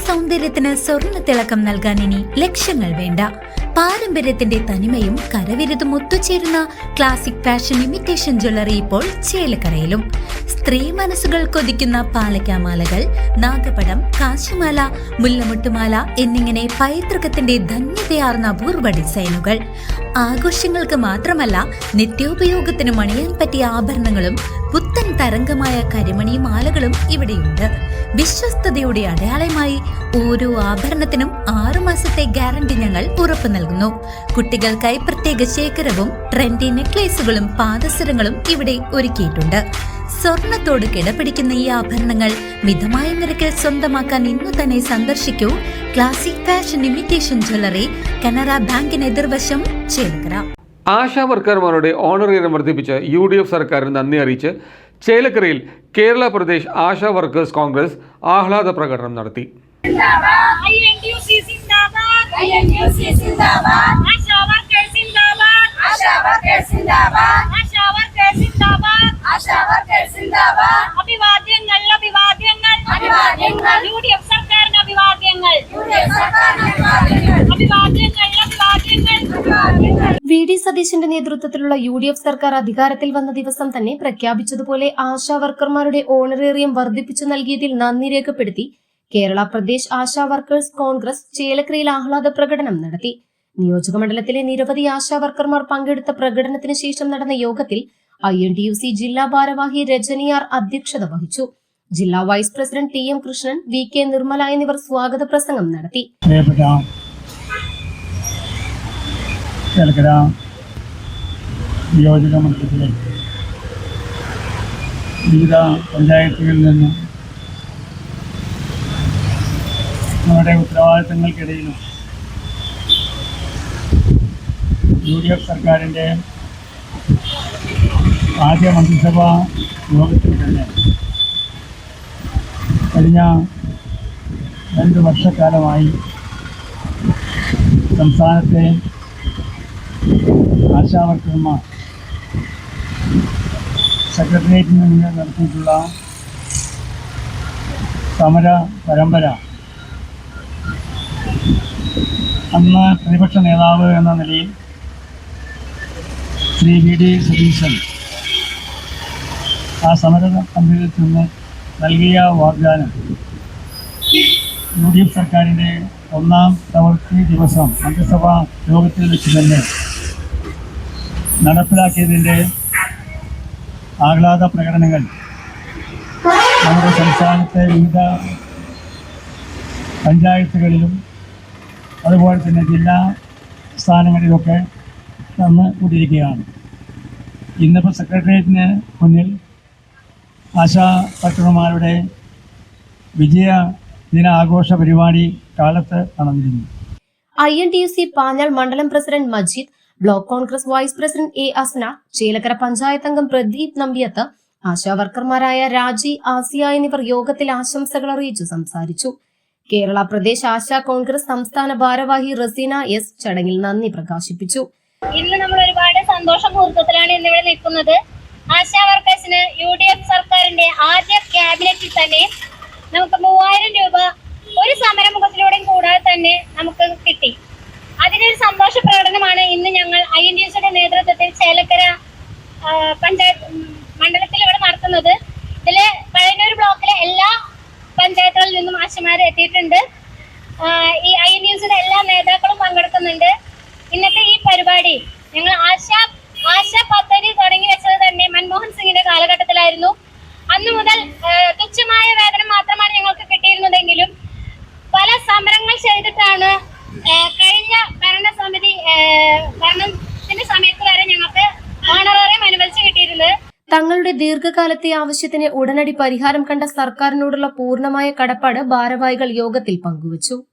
സൗന്ദര്യത്തിന് സ്വർണ്ണ തിളക്കം നൽകാൻ ഇനി ലക്ഷങ്ങൾ വേണ്ട. പാരമ്പര്യത്തിന്റെ തനിമയും കരവിരുതും ഒത്തുചേരുന്ന ക്ലാസിക് ഫാഷൻ ഇമിറ്റേഷൻ ജ്വല്ലറി ഇപ്പോൾ ചേലക്കരയിലും. സ്ത്രീ മനസ്സുകൾ കൊതിക്കുന്ന പാലക്കാമാലകൾ, നാഗപടം, കാശിമാല, മുല്ലമുട്ടുമാല എന്നിങ്ങനെ പൈതൃകത്തിന്റെ ധന്യതയാർന്ന അപൂർവ ഡിസൈനുകൾ. ആഘോഷങ്ങൾക്ക് മാത്രമല്ല, നിത്യോപയോഗത്തിന് മണിയാൻ പറ്റിയ ആഭരണങ്ങളും പുത്തൻ തരംഗമായ കരിമണി മാലകളും ഇവിടെയുണ്ട്. വിശ്വസ്തയുടെ അടയാളമായി ഓരോ ആഭരണത്തിനും 6 മാസത്തെ ഗ്യാരണ്ടി ഞങ്ങൾ ഉറപ്പു നൽകുന്നു. കുട്ടികൾക്കായി പ്രത്യേക ശേഖരവും ട്രെൻഡി നെക്ലേസുകളും പാദസരങ്ങളും ഇവിടെ ഒരുക്കിയിട്ടുണ്ട്. സ്വർണത്തോട് കിടപിടിക്കുന്ന ഈ ആഭരണങ്ങൾ മിതമായ നിരക്കിൽ സ്വന്തമാക്കാൻ ഇന്നു തന്നെ സന്ദർശിക്കൂ classic fashion imitation jewellery, Canara ബാങ്കിന് എതിർവശം, ചേലക്കര. ആശാ വർക്കർമാരുടെ ഓണറേറിയം വർദ്ധിപ്പിച്ച് UDF സർക്കാരിന് നന്ദി അറിയിച്ച് ചേലക്കരയിൽ കേരള പ്രദേശ് ആശാ വർക്കേഴ്സ് കോൺഗ്രസ് ആഹ്ലാദ പ്രകടനം നടത്തി. VD സതീശന്റെ നേതൃത്വത്തിലുള്ള UDF സർക്കാർ അധികാരത്തിൽ വന്ന ദിവസം തന്നെ പ്രഖ്യാപിച്ചതുപോലെ ആശാ വർക്കർമാരുടെ ഓണറേറിയം വർദ്ധിപ്പിച്ചു നൽകിയതിൽ നന്ദി രേഖപ്പെടുത്തി കേരള പ്രദേശ് ആശാ വർക്കേഴ്സ് കോൺഗ്രസ് ചേലക്കരയിൽ ആഹ്ലാദ പ്രകടനം നടത്തി. നിയോജകമണ്ഡലത്തിലെ നിരവധി ആശാ വർക്കർമാർ പങ്കെടുത്ത പ്രകടനത്തിന് ശേഷം നടന്ന യോഗത്തിൽ INTUC ജില്ലാ ഭാരവാഹി രജനിയാർ അധ്യക്ഷത വഹിച്ചു. ജില്ലാ vice president TM Krishnan, VK Nirmala എന്നിവർ സ്വാഗത പ്രസംഗം നടത്തി. ചേലക്കര നിയോജക മണ്ഡലത്തിലെ വിവിധ പഞ്ചായത്തുകളിൽ നിന്നും നമ്മുടെ ഉത്തരവാദിത്തങ്ങൾക്കിടയിലും UDF സർക്കാരിൻ്റെ ആദ്യ മന്ത്രിസഭാ യോഗത്തിൽ തന്നെ കഴിഞ്ഞ 2 വർഷക്കാലമായി സംസ്ഥാനത്തെ ആശാവർക്കർമാർ സെക്രട്ടേറിയറ്റിൽ നിന്ന് നടത്തിയിട്ടുള്ള സമര പരമ്പര അന്ന് പ്രതിപക്ഷ നേതാവ് എന്ന നിലയിൽ ശ്രീ VD സതീശൻ ആ സമര പന്തലിൽ നിന്ന് നൽകിയ വാഗ്ദാനം UDF സർക്കാരിൻ്റെ 1ാം പ്രവൃത്തി ദിവസം മന്ത്രിസഭാ യോഗത്തിൽ വെച്ച് തന്നെ നടപ്പിലാക്കിയതിൻ്റെ ആഹ്ലാദ പ്രകടനങ്ങൾ നമ്മുടെ സംസ്ഥാനത്തെ വിവിധ പഞ്ചായത്തുകളിലും അതുപോലെ തന്നെ ജില്ലാ സ്ഥാനങ്ങളിലൊക്കെ നടന്നുകൊണ്ടിരിക്കുകയാണ്. ഇന്നിപ്പോൾ സെക്രട്ടേറിയറ്റിന് മുന്നിൽ ആശാ വർക്കർമാരുടെ വിജയ ദിനാഘോഷ പരിപാടി കാലത്ത് നടന്നിരുന്നു. INTUC പാഞ്ഞാൾ മണ്ഡലം president Majeed, block Congress vice president A Asna, Chelakkara panchayat അംഗം പ്രദീപ് നമ്പ്യത്ത്, ആശാ വർക്കർമാരായ രാജി, ആസിയ എന്നിവർ യോഗത്തിൽ ആശംസകൾ അറിയിച്ചു സംസാരിച്ചു. കേരള പ്രദേശ് ആശാ കോൺഗ്രസ് സംസ്ഥാന ഭാരവാഹി റസീന S ചടങ്ങിൽ നന്ദി പ്രകാശിപ്പിച്ചു. ഇന്ന് നമ്മൾ ഒരുപാട് സന്തോഷ മുഹൂർത്തത്തിലാണ് ഇന്നിവിടെ നിൽക്കുന്നത്. ആശാ വർക്കേഴ്സിന് UDF സർക്കാരിന്റെ ആദ്യ ക്യാബിനറ്റിൽ തന്നെ നമുക്ക് 3000 രൂപ ഒരു സമരമുഖത്തിലൂടെയും കൂടാതെ തന്നെ നമുക്ക് കിട്ടി. അതിനൊരു സന്തോഷ പ്രകടനമാണ് ഇന്ന് ഞങ്ങൾ INTUCയുടെ നേതൃത്വത്തിൽ ചേലക്കര പഞ്ചായത്ത് മണ്ഡലത്തിൽ ഇവിടെ നടത്തുന്നത്. ഇതില് പഴയന്നൂർ ബ്ലോക്കിലെ എല്ലാ പഞ്ചായത്തുകളിൽ നിന്നും ആശമാര് എത്തിയിട്ടുണ്ട്. ഈ INTUCയുടെ എല്ലാ നേതാക്കളും പങ്കെടുക്കുന്നുണ്ട്. ഇന്നത്തെ ഈ പരിപാടി ഞങ്ങൾ ആശാ പദ്ധതി തുടങ്ങി വെച്ചത് തന്നെ മൻമോഹൻ സിംഗിന്റെ കാലഘട്ടത്തിലായിരുന്നു. അന്നു മുതൽ തുച്ഛമായ വേതനം മാത്രമാണ് ഞങ്ങൾക്ക് കിട്ടിയിരുന്നതെങ്കിലും പല സമരങ്ങൾ ചെയ്തിട്ടാണ് കഴിഞ്ഞ ഭരണത്തിന്റെ സമയത്ത് വരെ ഞങ്ങൾക്ക് ഓണറേറിയം അനുവദിച്ച് കിട്ടിയിരുന്നത്. തങ്ങളുടെ ദീർഘകാലത്തെ ആവശ്യത്തിന് ഉടനടി പരിഹാരം കണ്ട സർക്കാരിനോടുള്ള പൂർണ്ണമായ കടപ്പാട് ഭാരവാഹികൾ യോഗത്തിൽ പങ്കുവച്ചു.